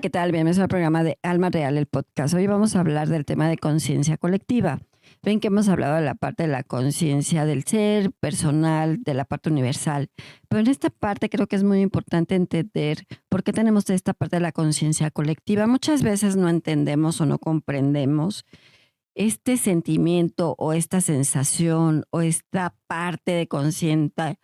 ¿qué tal? Bienvenidos al programa de Alma Real, el podcast. Hoy vamos a hablar del tema de conciencia colectiva. Ven que hemos hablado de la parte de la conciencia del ser personal, de la parte universal, pero en esta parte creo que es muy importante entender por qué tenemos esta parte de la conciencia colectiva. Muchas veces no entendemos o no comprendemos este sentimiento o esta sensación o esta parte de conciencia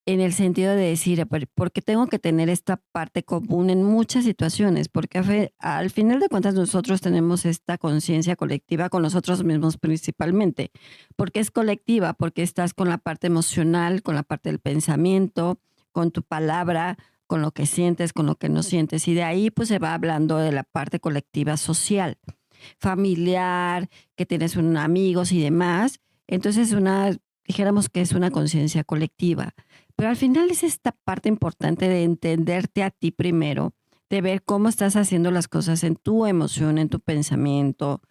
en el sentido de decir, ¿por qué tengo que tener esta parte común en muchas situaciones? Porque al final de cuentas nosotros tenemos esta conciencia colectiva con nosotros mismos principalmente. Porque es colectiva, porque estás con la parte emocional, con la parte del pensamiento, con tu palabra, con lo que sientes, con lo que no sientes. Y de ahí pues se va hablando de la parte colectiva social, familiar, que tienes amigos y demás. Entonces dijéramos que es una conciencia colectiva. Pero al final es esta parte importante de entenderte a ti primero, de ver cómo estás haciendo las cosas en tu emoción, en tu pensamiento,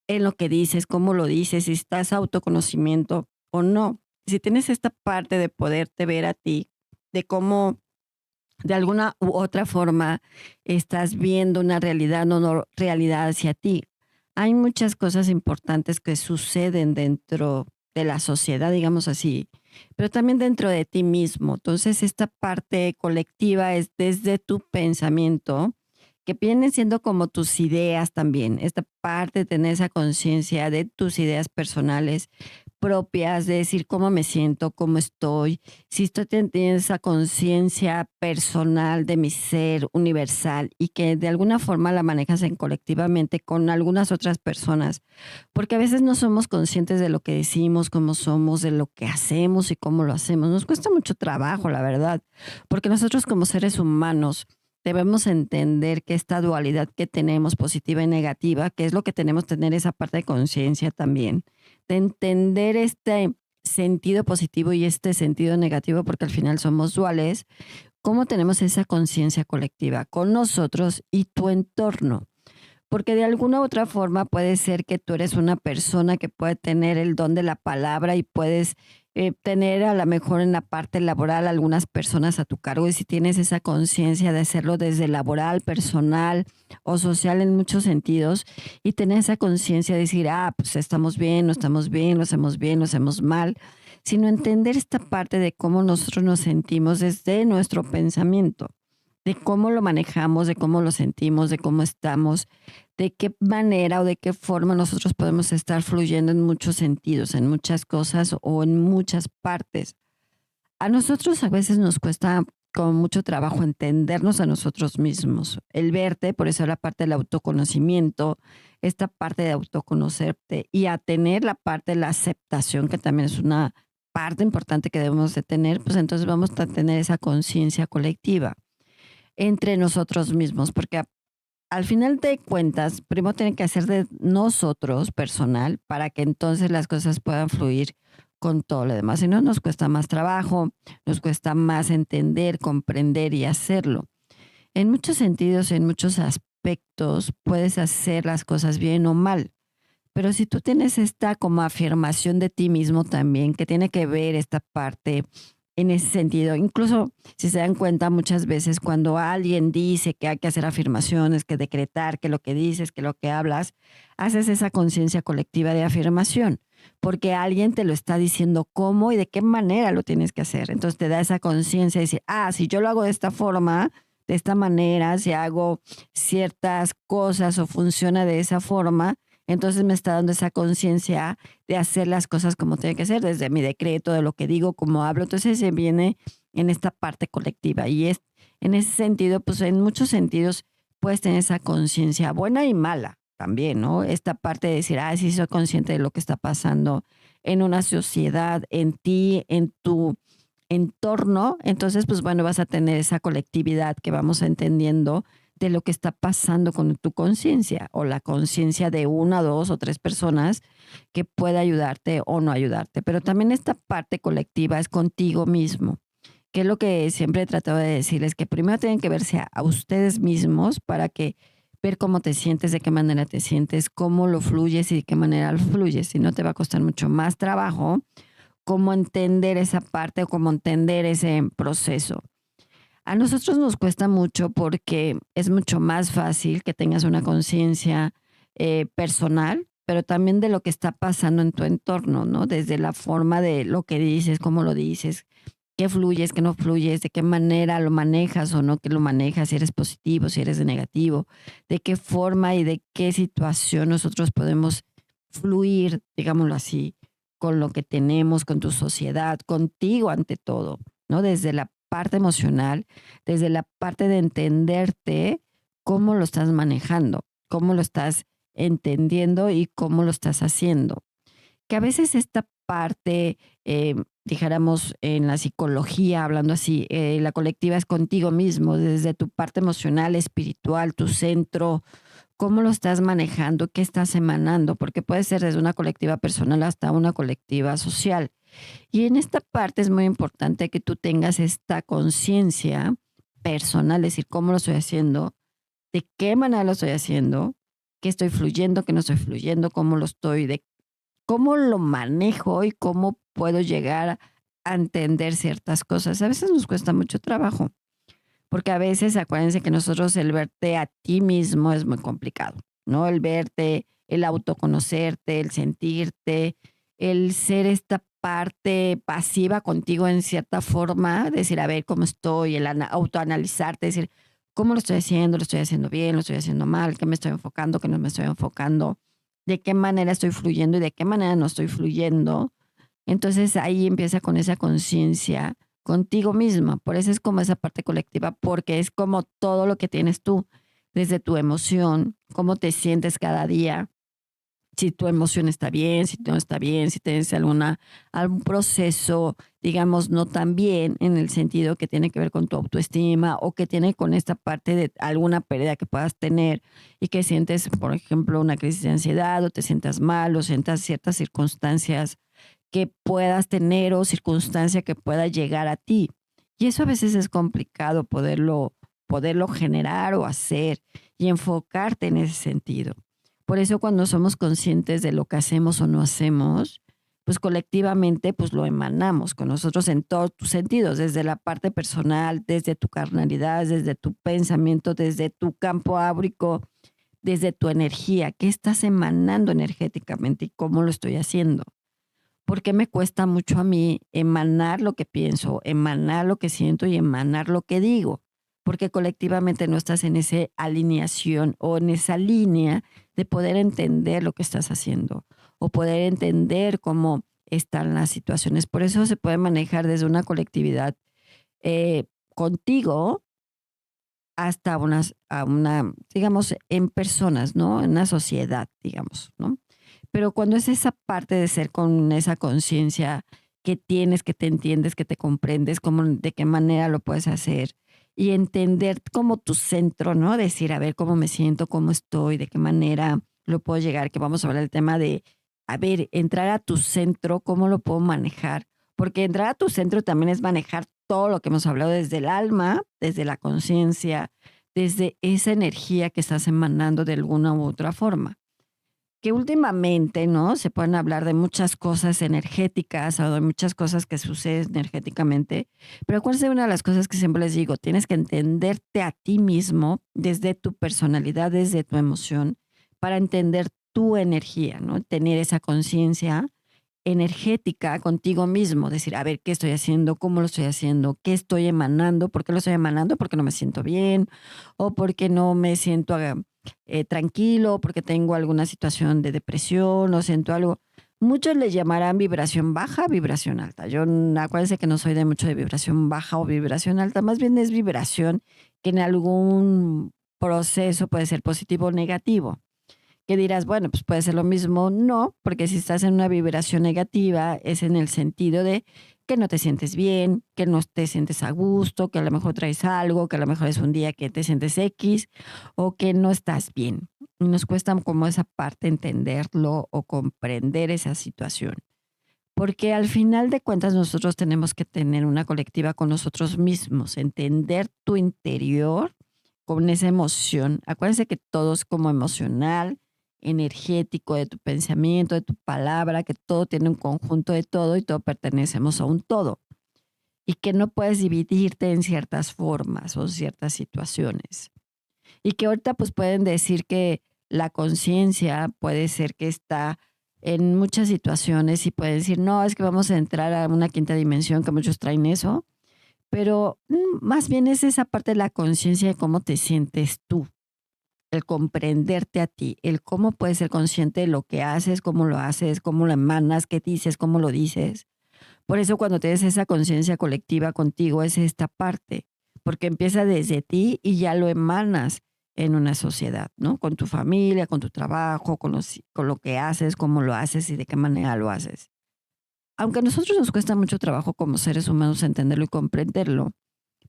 en lo que dices, cómo lo dices, si estás autoconocimiento o no. Si tienes esta parte de poderte ver a ti, de cómo de alguna u otra forma estás viendo una realidad o no realidad hacia ti. Hay muchas cosas importantes que suceden dentro de la sociedad, digamos así, pero también dentro de ti mismo. Entonces, esta parte colectiva es desde tu pensamiento, que vienen siendo como tus ideas también, esta parte de tener esa conciencia de tus ideas personales propias, de decir cómo me siento, cómo estoy, si estoy teniendo esa conciencia personal de mi ser universal y que de alguna forma la manejas colectivamente con algunas otras personas, porque a veces no somos conscientes de lo que decimos, cómo somos, de lo que hacemos y cómo lo hacemos. Nos cuesta mucho trabajo, la verdad, porque nosotros como seres humanos debemos entender que esta dualidad que tenemos, positiva y negativa, que es lo que tenemos, tener esa parte de conciencia también, de entender este sentido positivo y este sentido negativo, porque al final somos duales, cómo tenemos esa conciencia colectiva con nosotros y tu entorno. Porque de alguna u otra forma puede ser que tú eres una persona que puede tener el don de la palabra y puedes tener a lo mejor en la parte laboral algunas personas a tu cargo y si tienes esa conciencia de hacerlo desde laboral, personal o social en muchos sentidos y tener esa conciencia de decir, pues estamos bien, no estamos bien, lo hacemos bien, lo hacemos mal, sino entender esta parte de cómo nosotros nos sentimos desde nuestro pensamiento, de cómo lo manejamos, de cómo lo sentimos, de cómo estamos, de qué manera o de qué forma nosotros podemos estar fluyendo en muchos sentidos, en muchas cosas o en muchas partes. A nosotros a veces nos cuesta con mucho trabajo entendernos a nosotros mismos, el verte, por eso la parte del autoconocimiento, esta parte de autoconocerte y a tener la parte de la aceptación, que también es una parte importante que debemos de tener, pues entonces vamos a tener esa conciencia colectiva entre nosotros mismos, porque al final de cuentas, primero tiene que hacer de nosotros personal para que entonces las cosas puedan fluir con todo lo demás. Si no, nos cuesta más trabajo, nos cuesta más entender, comprender y hacerlo. En muchos sentidos, en muchos aspectos, puedes hacer las cosas bien o mal. Pero si tú tienes esta como afirmación de ti mismo también, que tiene que ver esta parte en ese sentido, incluso si se dan cuenta muchas veces cuando alguien dice que hay que hacer afirmaciones, que decretar, que lo que dices, que lo que hablas, haces esa conciencia colectiva de afirmación, porque alguien te lo está diciendo cómo y de qué manera lo tienes que hacer. Entonces te da esa conciencia de decir, si yo lo hago de esta forma, de esta manera, si hago ciertas cosas o funciona de esa forma, entonces me está dando esa conciencia de hacer las cosas como tiene que ser, desde mi decreto, de lo que digo, cómo hablo. Entonces se viene en esta parte colectiva y es en ese sentido, pues en muchos sentidos puedes tener esa conciencia buena y mala también, ¿no? Esta parte de decir, sí soy consciente de lo que está pasando en una sociedad, en ti, en tu entorno. Entonces, pues bueno, vas a tener esa colectividad que vamos entendiendo de lo que está pasando con tu conciencia o la conciencia de una, dos o tres personas que pueda ayudarte o no ayudarte. Pero también esta parte colectiva es contigo mismo, que es lo que siempre he tratado de decirles, que primero tienen que verse a ustedes mismos para que ver cómo te sientes, de qué manera te sientes, cómo lo fluyes y de qué manera lo fluyes. Si no, te va a costar mucho más trabajo cómo entender esa parte o cómo entender ese proceso. A nosotros nos cuesta mucho porque es mucho más fácil que tengas una conciencia personal, pero también de lo que está pasando en tu entorno, ¿no? Desde la forma de lo que dices, cómo lo dices, qué fluyes, qué no fluyes, de qué manera lo manejas o no que lo manejas, si eres positivo, si eres negativo, de qué forma y de qué situación nosotros podemos fluir, digámoslo así, con lo que tenemos, con tu sociedad, contigo ante todo, ¿no? Desde la parte emocional, desde la parte de entenderte cómo lo estás manejando, cómo lo estás entendiendo y cómo lo estás haciendo. Que a veces esta parte, dijéramos en la psicología, hablando así, la colectiva es contigo mismo, desde tu parte emocional, espiritual, tu centro, cómo lo estás manejando, qué estás emanando, porque puede ser desde una colectiva personal hasta una colectiva social. Y en esta parte es muy importante que tú tengas esta conciencia personal, es decir, cómo lo estoy haciendo, de qué manera lo estoy haciendo, qué estoy fluyendo, qué no estoy fluyendo, cómo lo estoy, de cómo lo manejo y cómo puedo llegar a entender ciertas cosas. A veces nos cuesta mucho trabajo, porque a veces acuérdense que nosotros el verte a ti mismo es muy complicado, ¿no? El verte, el autoconocerte, el sentirte, el ser esta parte pasiva contigo en cierta forma, decir, a ver cómo estoy, el autoanalizarte, decir, ¿cómo lo estoy haciendo bien, lo estoy haciendo mal, qué me estoy enfocando, qué no me estoy enfocando, de qué manera estoy fluyendo y de qué manera no estoy fluyendo? Entonces ahí empieza con esa conciencia contigo misma. Por eso es como esa parte colectiva, porque es como todo lo que tienes tú, desde tu emoción, cómo te sientes cada día, si tu emoción está bien, si no está bien, si tienes algún proceso, digamos, no tan bien en el sentido que tiene que ver con tu autoestima o que tiene con esta parte de alguna pérdida que puedas tener y que sientes, por ejemplo, una crisis de ansiedad o te sientas mal o sientas ciertas circunstancias que puedas tener o circunstancia que pueda llegar a ti. Y eso a veces es complicado poderlo generar o hacer y enfocarte en ese sentido. Por eso cuando somos conscientes de lo que hacemos o no hacemos, pues colectivamente pues lo emanamos con nosotros en todos tus sentidos, desde la parte personal, desde tu carnalidad, desde tu pensamiento, desde tu campo áurico, desde tu energía, qué estás emanando energéticamente y cómo lo estoy haciendo. ¿Por qué me cuesta mucho a mí emanar lo que pienso, emanar lo que siento y emanar lo que digo? Porque colectivamente no estás en esa alineación o en esa línea de poder entender lo que estás haciendo o poder entender cómo están las situaciones. Por eso se puede manejar desde una colectividad contigo hasta digamos, en personas, ¿no? En una sociedad, digamos, ¿no? Pero cuando es esa parte de ser con esa conciencia que tienes, que te entiendes, que te comprendes, cómo, de qué manera lo puedes hacer y entender como tu centro, ¿no? Decir, a ver cómo me siento, cómo estoy, de qué manera lo puedo llegar, que vamos a hablar del tema de, a ver, entrar a tu centro, cómo lo puedo manejar, porque entrar a tu centro también es manejar todo lo que hemos hablado desde el alma, desde la conciencia, desde esa energía que estás emanando de alguna u otra forma que últimamente, ¿no? Se pueden hablar de muchas cosas energéticas o de muchas cosas que suceden energéticamente, pero ¿cuál es una de las cosas que siempre les digo? Tienes que entenderte a ti mismo desde tu personalidad, desde tu emoción, para entender tu energía, ¿no? Tener esa conciencia energética contigo mismo, decir, a ver, ¿qué estoy haciendo? ¿Cómo lo estoy haciendo? ¿Qué estoy emanando? ¿Por qué lo estoy emanando? Porque no me siento bien o porque no me siento tranquilo, porque tengo alguna situación de depresión o siento algo. Muchos le llamarán vibración baja, vibración alta. Acuérdense que no soy de mucho de vibración baja o vibración alta, más bien es vibración que en algún proceso puede ser positivo o negativo. Que dirás, bueno, pues puede ser lo mismo. No, porque si estás en una vibración negativa es en el sentido de que no te sientes bien, que no te sientes a gusto, que a lo mejor traes algo, que a lo mejor es un día que te sientes X o que no estás bien. Y nos cuesta como esa parte entenderlo o comprender esa situación. Porque al final de cuentas nosotros tenemos que tener una colectiva con nosotros mismos, entender tu interior con esa emoción. Acuérdense que todo es como emocional, energético, de tu pensamiento, de tu palabra, que todo tiene un conjunto de todo y todo pertenecemos a un todo. y que no puedes dividirte en ciertas formas o ciertas situaciones. Y que ahorita pues pueden decir que la conciencia puede ser que está en muchas situaciones y pueden decir, no, es que vamos a entrar a una quinta dimensión, que muchos traen eso, pero más bien es esa parte de la conciencia de cómo te sientes tú, el comprenderte a ti, el cómo puedes ser consciente de lo haces, cómo lo emanas, qué dices, cómo lo dices. Por eso cuando tienes esa conciencia colectiva contigo es esta parte, porque empieza desde ti y ya lo emanas en una sociedad, ¿no? Con tu familia, con tu trabajo, con lo que haces, cómo lo haces y de qué manera lo haces. Aunque a nosotros nos cuesta mucho trabajo como seres humanos entenderlo y comprenderlo,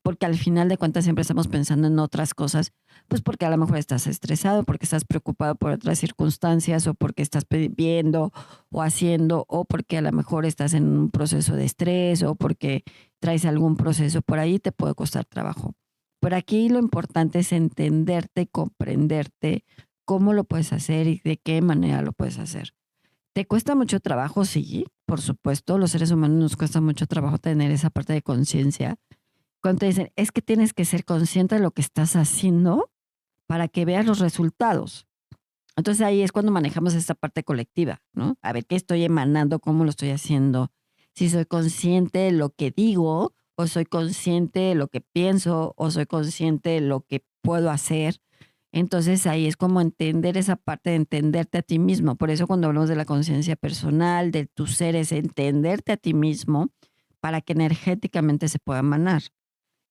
porque al final de cuentas siempre estamos pensando en otras cosas, pues porque a lo mejor estás estresado, porque estás preocupado por otras circunstancias o porque estás viendo o haciendo o porque a lo mejor estás en un proceso de estrés o porque traes algún proceso por ahí, te puede costar trabajo. Por aquí lo importante es entenderte, comprenderte, cómo lo puedes hacer y de qué manera lo puedes hacer. ¿Te cuesta mucho trabajo? Sí, por supuesto, los seres humanos nos cuesta mucho trabajo tener esa parte de conciencia cuando te dicen, es que tienes que ser consciente de lo que estás haciendo para que veas los resultados. Entonces ahí es cuando manejamos esta parte colectiva, ¿no? A ver qué estoy emanando, cómo lo estoy haciendo, si soy consciente de lo que digo, o soy consciente de lo que pienso, o soy consciente de lo que puedo hacer. Entonces ahí es como entender esa parte de entenderte a ti mismo. Por eso cuando hablamos de la conciencia personal, de tu ser, es entenderte a ti mismo para que energéticamente se pueda emanar.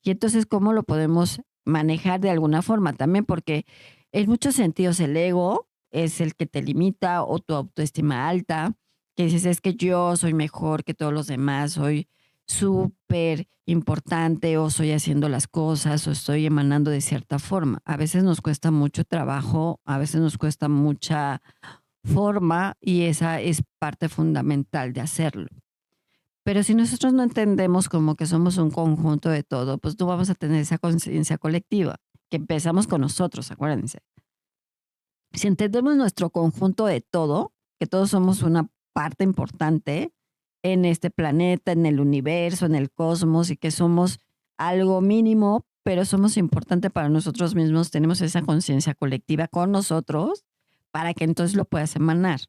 Y entonces, ¿cómo lo podemos manejar de alguna forma también? Porque en muchos sentidos el ego es el que te limita o tu autoestima alta, que dices, es que yo soy mejor que todos los demás, soy súper importante o estoy haciendo las cosas o estoy emanando de cierta forma. A veces nos cuesta mucho trabajo, a veces nos cuesta mucha forma y esa es parte fundamental de hacerlo. Pero si nosotros no entendemos como que somos un conjunto de todo, pues no vamos a tener esa conciencia colectiva, que empezamos con nosotros, acuérdense. Si entendemos nuestro conjunto de todo, que todos somos una parte importante en este planeta, en el universo, en el cosmos, y que somos algo mínimo, pero somos importante para nosotros mismos, tenemos esa conciencia colectiva con nosotros para que entonces lo puedas emanar.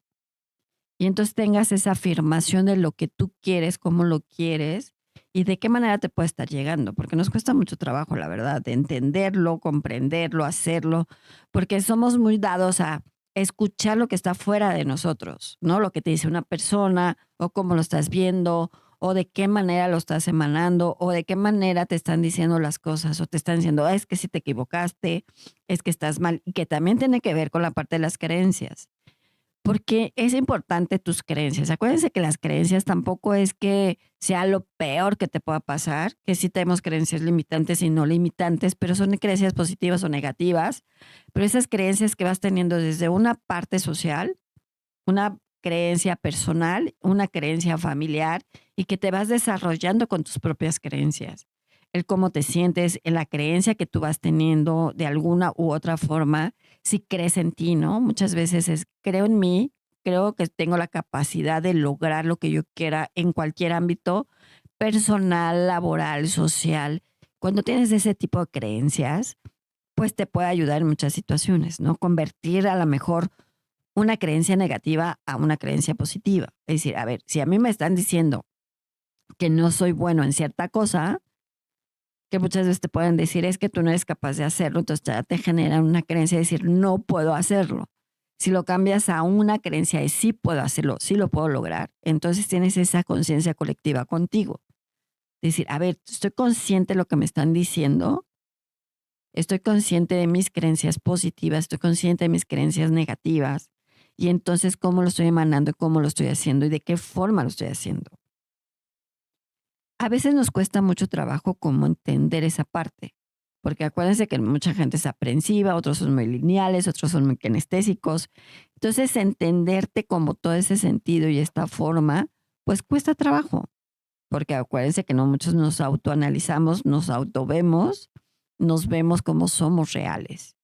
Y entonces tengas esa afirmación de lo que tú quieres, cómo lo quieres y de qué manera te puede estar llegando, porque nos cuesta mucho trabajo, la verdad, de entenderlo, comprenderlo, hacerlo, porque somos muy dados a escuchar lo que está fuera de nosotros, ¿no? Lo que te dice una persona o cómo lo estás viendo o de qué manera lo estás emanando o de qué manera te están diciendo las cosas o te están diciendo, "Ah, es que si te equivocaste, es que estás mal", y que también tiene que ver con la parte de las creencias. Porque es importante tus creencias. Acuérdense que las creencias tampoco es que sea lo peor que te pueda pasar, que sí tenemos creencias limitantes y no limitantes, pero son creencias positivas o negativas. Pero esas creencias que vas teniendo desde una parte social, una creencia personal, una creencia familiar y que te vas desarrollando con tus propias creencias. El cómo te sientes, en la creencia que tú vas teniendo de alguna u otra forma, si crees en ti, ¿no? Muchas veces es, creo en mí, creo que tengo la capacidad de lograr lo que yo quiera en cualquier ámbito personal, laboral, social. Cuando tienes ese tipo de creencias, pues te puede ayudar en muchas situaciones, ¿no? Convertir a lo mejor una creencia negativa a una creencia positiva. Es decir, a ver, si a mí me están diciendo que no soy bueno en cierta cosa, que muchas veces te pueden decir es que tú no eres capaz de hacerlo, entonces ya te genera una creencia de decir no puedo hacerlo. Si lo cambias a una creencia de sí puedo hacerlo, sí lo puedo lograr, entonces tienes esa conciencia colectiva contigo. Decir, a ver, estoy consciente de lo que me están diciendo, estoy consciente de mis creencias positivas, estoy consciente de mis creencias negativas, y entonces cómo lo estoy emanando, cómo lo estoy haciendo y de qué forma lo estoy haciendo. A veces nos cuesta mucho trabajo como entender esa parte, porque acuérdense que mucha gente es aprensiva, otros son muy lineales, otros son muy kinestésicos. Entonces, entenderte como todo ese sentido y esta forma, pues cuesta trabajo, porque acuérdense que no muchos nos autoanalizamos, nos autovemos, nos vemos como somos reales.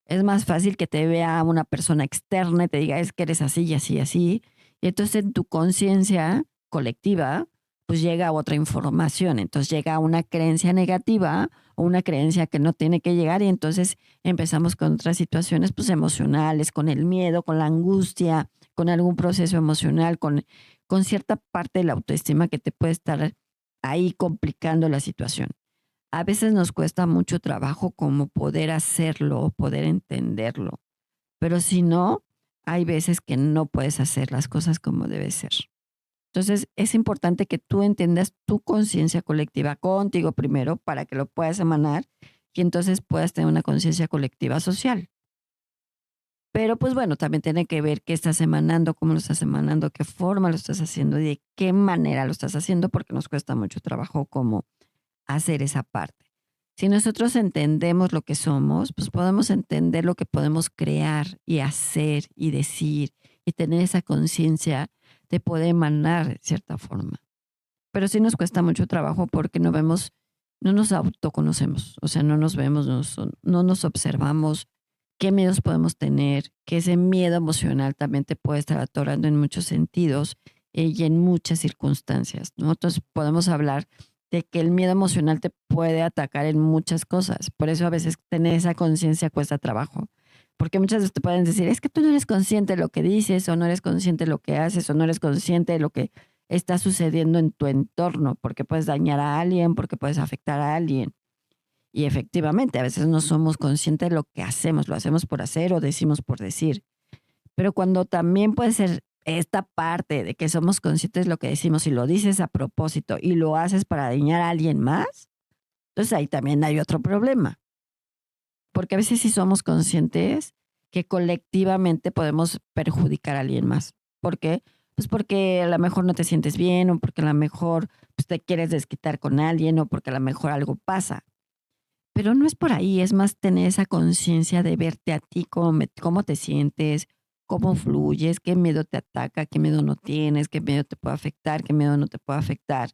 Es más fácil que te vea una persona externa y te diga, es que eres así y así y así. Y entonces en tu conciencia colectiva pues llega otra información. Entonces llega una creencia negativa o una creencia que no tiene que llegar y entonces empezamos con otras situaciones pues emocionales, con el miedo, con la angustia, con algún proceso emocional, con cierta parte de la autoestima que te puede estar ahí complicando la situación. A veces nos cuesta mucho trabajo como poder hacerlo o poder entenderlo, pero si no, hay veces que no puedes hacer las cosas como debe ser. Entonces, es importante que tú entiendas tu conciencia colectiva contigo primero para que lo puedas emanar y entonces puedas tener una conciencia colectiva social. Pero pues bueno, también tiene que ver qué estás emanando, cómo lo estás emanando, qué forma lo estás haciendo y de qué manera lo estás haciendo, porque nos cuesta mucho trabajo como hacer esa parte. Si nosotros entendemos lo que somos, pues podemos entender lo que podemos crear y hacer y decir y tener esa conciencia de poder emanar de cierta forma. Pero sí nos cuesta mucho trabajo porque no vemos, no nos autoconocemos, o sea, no nos vemos, no nos observamos qué miedos podemos tener, que ese miedo emocional también te puede estar atorando en muchos sentidos y en muchas circunstancias, ¿no? Entonces podemos hablar de que el miedo emocional te puede atacar en muchas cosas. Por eso a veces tener esa conciencia cuesta trabajo. Porque muchas veces te pueden decir, es que tú no eres consciente de lo que dices, o no eres consciente de lo que haces, o no eres consciente de lo que está sucediendo en tu entorno, porque puedes dañar a alguien, porque puedes afectar a alguien. Y efectivamente, a veces no somos conscientes de lo que hacemos, lo hacemos por hacer o decimos por decir. Pero cuando también puede ser esta parte de que somos conscientes de lo que decimos y lo dices a propósito y lo haces para dañar a alguien más, entonces ahí también hay otro problema. Porque a veces sí somos conscientes que colectivamente podemos perjudicar a alguien más. ¿Por qué? Pues porque a lo mejor no te sientes bien o porque a lo mejor pues, te quieres desquitar con alguien o porque a lo mejor algo pasa. Pero no es por ahí, es más tener esa conciencia de verte a ti, cómo te sientes, cómo fluyes, qué miedo te ataca, qué miedo no tienes, qué miedo te puede afectar, qué miedo no te puede afectar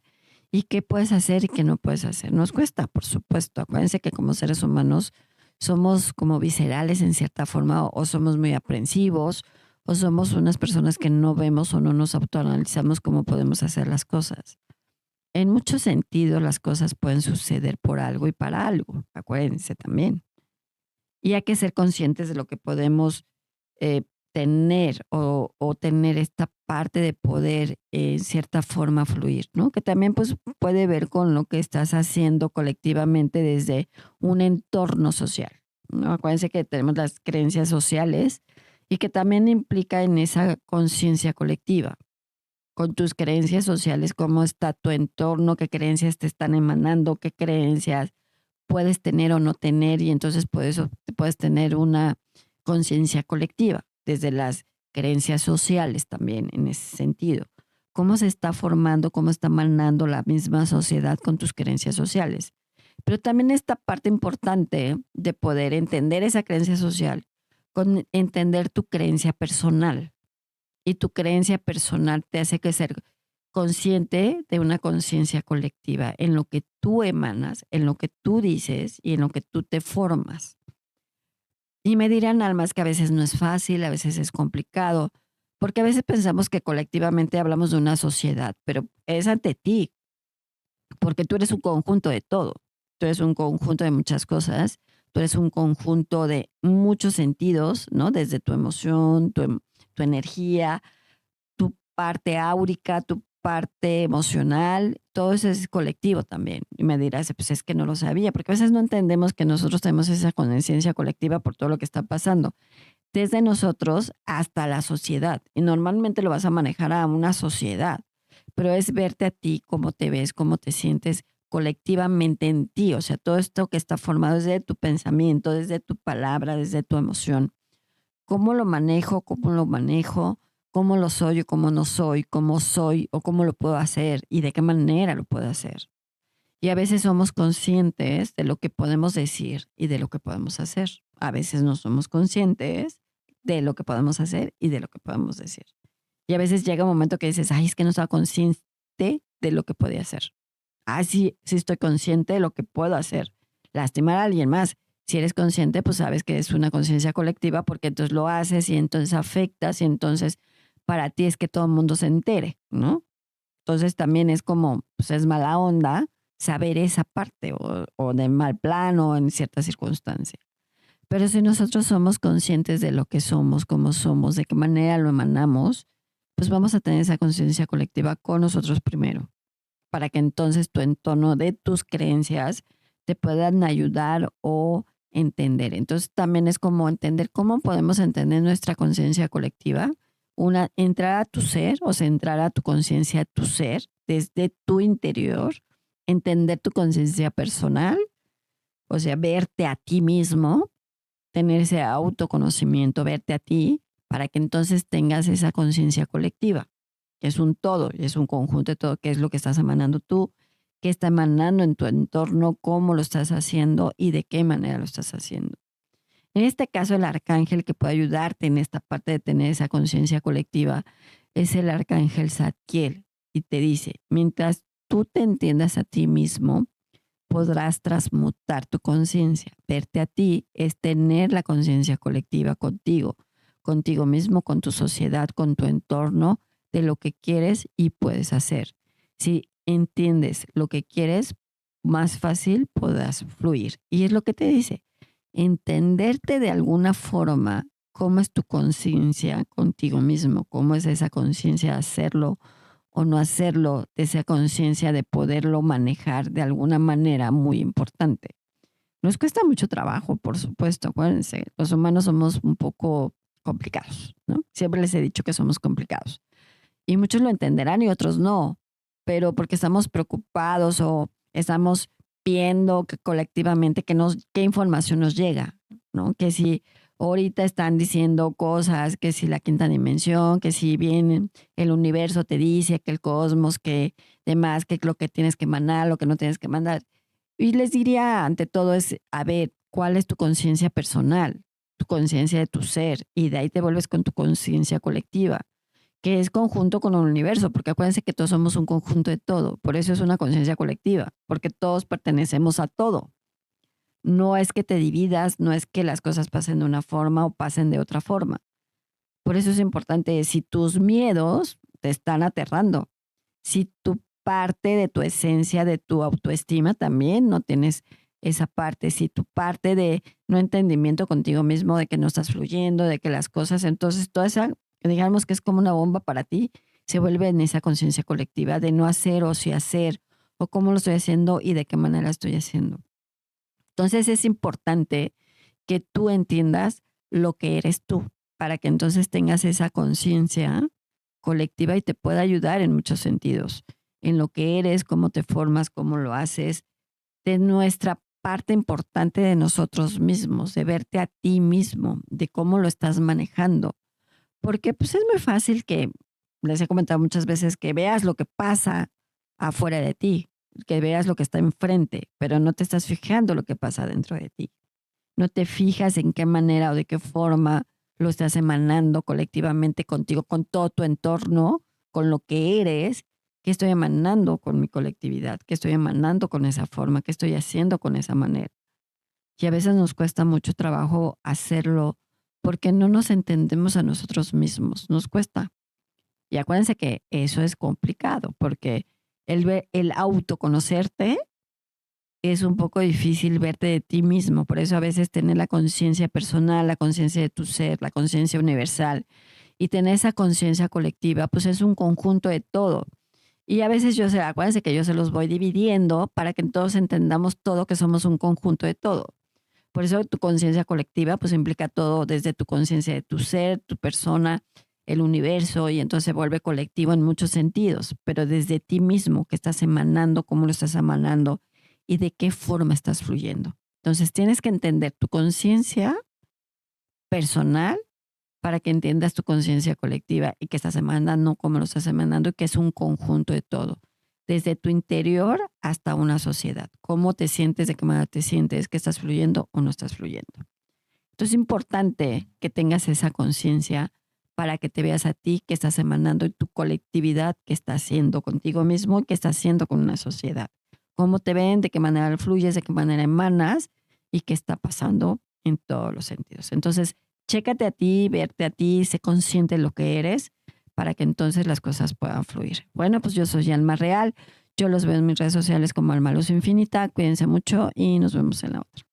y qué puedes hacer y qué no puedes hacer. Nos cuesta, por supuesto. Acuérdense que como seres humanos somos como viscerales en cierta forma o somos muy aprensivos o somos unas personas que no vemos o no nos autoanalizamos cómo podemos hacer las cosas. En muchos sentidos las cosas pueden suceder por algo y para algo, acuérdense también. Y hay que ser conscientes de lo que podemos eh, tener o tener esta parte de poder en cierta forma fluir, ¿no? Que también pues puede ver con lo que estás haciendo colectivamente desde un entorno social, ¿no? Acuérdense que tenemos las creencias sociales y que también implica en esa conciencia colectiva con tus creencias sociales, cómo está tu entorno, qué creencias te están emanando, qué creencias puedes tener o no tener, y entonces por eso puedes tener una conciencia colectiva, desde las creencias sociales también en ese sentido. ¿Cómo se está formando, cómo está emanando la misma sociedad con tus creencias sociales? Pero también esta parte importante de poder entender esa creencia social con entender tu creencia personal y tu creencia personal te hace que ser consciente de una conciencia colectiva en lo que tú emanas, en lo que tú dices y en lo que tú te formas. Y me dirán almas que a veces no es fácil, a veces es complicado, porque a veces pensamos que colectivamente hablamos de una sociedad, pero es ante ti, porque tú eres un conjunto de todo. Tú eres un conjunto de muchas cosas, tú eres un conjunto de muchos sentidos, ¿no? Desde tu emoción, tu energía, tu parte áurica, tu parte emocional, todo eso es colectivo también. Y me dirás, pues es que no lo sabía, porque a veces no entendemos que nosotros tenemos esa conciencia colectiva por todo lo que está pasando, desde nosotros hasta la sociedad. Y normalmente lo vas a manejar a una sociedad, pero es verte a ti, cómo te ves, cómo te sientes colectivamente en ti, o sea, todo esto que está formado desde tu pensamiento, desde tu palabra, desde tu emoción. Cómo lo manejo, cómo lo soy o cómo no soy, cómo soy o cómo lo puedo hacer y de qué manera lo puedo hacer. Y a veces somos conscientes de lo que podemos decir y de lo que podemos hacer. A veces no somos conscientes de lo que podemos hacer y de lo que podemos decir. Y a veces llega un momento que dices, ay, es que no estaba consciente de lo que podía hacer. Ah, sí, sí estoy consciente de lo que puedo hacer. Lastimar a alguien más. Si eres consciente, pues sabes que es una conciencia colectiva porque entonces lo haces y entonces afectas y entonces para ti es que todo el mundo se entere, ¿no? Entonces también es como, pues es mala onda saber esa parte o de mal plano en ciertas circunstancias. Pero si nosotros somos conscientes de lo que somos, cómo somos, de qué manera lo emanamos, pues vamos a tener esa conciencia colectiva con nosotros primero, para que entonces tu entorno de tus creencias te puedan ayudar o entender. Entonces también es como entender cómo podemos entender nuestra conciencia colectiva. Una, entrar a tu ser, o sea, entrar a tu conciencia, tu ser, desde tu interior, entender tu conciencia personal, o sea, verte a ti mismo, tener ese autoconocimiento, verte a ti, para que entonces tengas esa conciencia colectiva, que es un todo, y es un conjunto de todo, qué es lo que estás emanando tú, qué está emanando en tu entorno, cómo lo estás haciendo y de qué manera lo estás haciendo. En este caso, el arcángel que puede ayudarte en esta parte de tener esa conciencia colectiva es el arcángel Zadkiel, y te dice, mientras tú te entiendas a ti mismo, podrás transmutar tu conciencia. Verte a ti es tener la conciencia colectiva contigo, contigo mismo, con tu sociedad, con tu entorno, de lo que quieres y puedes hacer. Si entiendes lo que quieres, más fácil podrás fluir. Y es lo que te dice, entenderte de alguna forma cómo es tu conciencia contigo mismo, cómo es esa conciencia de hacerlo o no hacerlo, de esa conciencia de poderlo manejar de alguna manera muy importante. Nos cuesta mucho trabajo, por supuesto, acuérdense, los humanos somos un poco complicados, ¿no? Siempre les he dicho que somos complicados. Y muchos lo entenderán y otros no, pero porque estamos preocupados o estamos viendo que colectivamente qué información nos llega, ¿no? Que si ahorita están diciendo cosas, que si la quinta dimensión, que si bien el universo te dice, que el cosmos, que demás, que lo que tienes que mandar, lo que no tienes que mandar. Y les diría ante todo es, a ver, ¿cuál es tu conciencia personal? Tu conciencia de tu ser, y de ahí te vuelves con tu conciencia colectiva, que es conjunto con el universo, porque acuérdense que todos somos un conjunto de todo, por eso es una conciencia colectiva, porque todos pertenecemos a todo. No es que te dividas, no es que las cosas pasen de una forma o pasen de otra forma. Por eso es importante, si tus miedos te están aterrando, si tu parte de tu esencia, de tu autoestima también no tienes esa parte, si tu parte de no entendimiento contigo mismo, de que no estás fluyendo, de que las cosas, entonces toda esa, digamos que es como una bomba para ti, se vuelve en esa conciencia colectiva de no hacer o sí hacer, o cómo lo estoy haciendo y de qué manera estoy haciendo. Entonces es importante que tú entiendas lo que eres tú, para que entonces tengas esa conciencia colectiva y te pueda ayudar en muchos sentidos, en lo que eres, cómo te formas, cómo lo haces, de nuestra parte importante de nosotros mismos, de verte a ti mismo, de cómo lo estás manejando. Porque pues es muy fácil que, les he comentado muchas veces, que veas lo que pasa afuera de ti, que veas lo que está enfrente, pero no te estás fijando lo que pasa dentro de ti. No te fijas en qué manera o de qué forma lo estás emanando colectivamente contigo, con todo tu entorno, con lo que eres, qué estoy emanando con mi colectividad, qué estoy emanando con esa forma, qué estoy haciendo con esa manera. Y a veces nos cuesta mucho trabajo hacerlo porque no nos entendemos a nosotros mismos, nos cuesta. Y acuérdense que eso es complicado porque el autoconocerte es un poco difícil verte de ti mismo. Por eso a veces tener la conciencia personal, la conciencia de tu ser, la conciencia universal y tener esa conciencia colectiva, pues es un conjunto de todo. Y a veces acuérdense que yo se los voy dividiendo para que todos entendamos todo, que somos un conjunto de todo. Por eso tu conciencia colectiva pues implica todo desde tu conciencia de tu ser, tu persona, el universo, y entonces se vuelve colectivo en muchos sentidos, pero desde ti mismo, que estás emanando, cómo lo estás emanando y de qué forma estás fluyendo. Entonces tienes que entender tu conciencia personal para que entiendas tu conciencia colectiva y que estás emanando, cómo lo estás emanando, y que es un conjunto de todo, desde tu interior hasta una sociedad. ¿Cómo te sientes, de qué manera te sientes, que estás fluyendo o no estás fluyendo? Entonces es importante que tengas esa conciencia para que te veas a ti que estás emanando y tu colectividad que estás haciendo contigo mismo y que estás haciendo con una sociedad. Cómo te ven, de qué manera fluyes, de qué manera emanas y qué está pasando en todos los sentidos. Entonces, chécate a ti, verte a ti, sé consciente de lo que eres para que entonces las cosas puedan fluir. Bueno, pues yo soy Alma Real. Yo los veo en mis redes sociales como Alma Luz Infinita. Cuídense mucho y nos vemos en la otra.